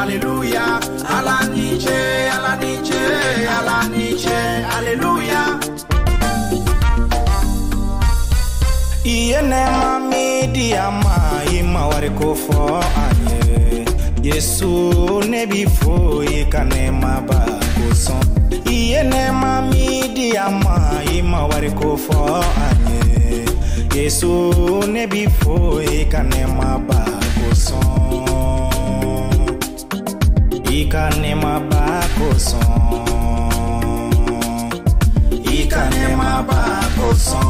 Hallelujah. Alaniche, alaniche, alaniche. Hallelujah. Iene mami diama ima wariko fo anye Yesu nebi fo ikane maba koson Iene mami diama ima wariko fo anye Yesu nebi fo ikane maba koson Ikane maba koson Ikane maba koson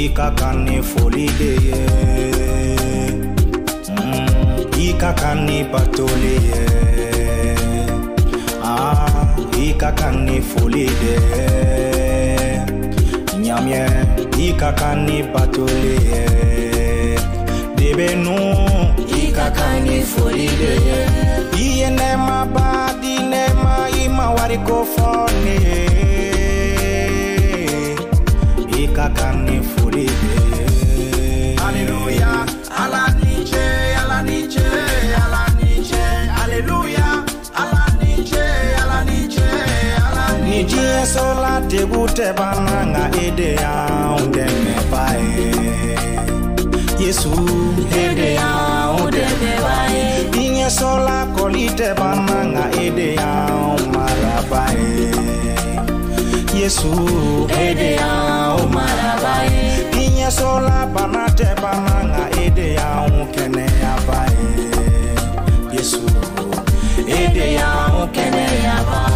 Ikakani folide ye Ikakani patole ye Ikakani folide Nyamye Ikakani patole ye Debenu Ikakani folide ye Iye nema badi nema ima wariko fone Ikakani folide Hallelujah. Alaniche, alaniche, alaniche. Hallelujah. Alaniche, alaniche, alaniche. Nijie sola debute bananga ede ya undeme bae Yesu ede ya undeme bae Inye sola kolite bananga ede ya umarabae Yesu ede ya umarabae Inye sola banate bananga ede ya unkene ya bae Yesu ede ya unkene ya bae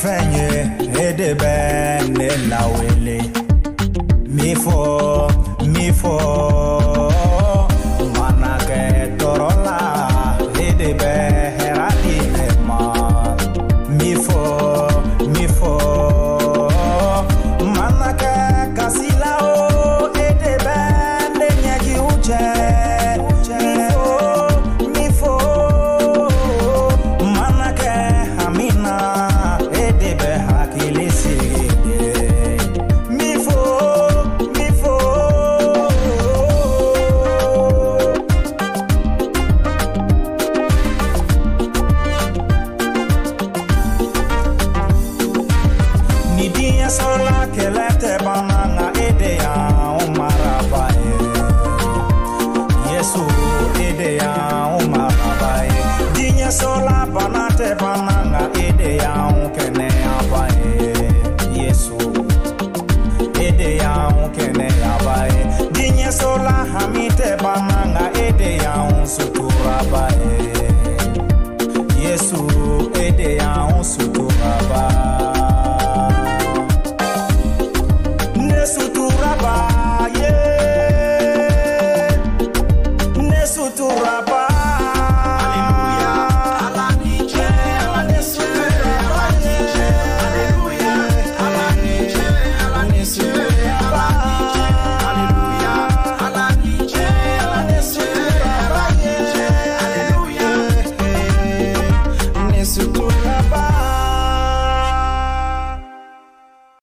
Fenye edebe ne lawele mi fo manake torola edebe heradi ema mi fo manake kasila o edebe ne nyagi uche mi fo manake hamina Sola que le te van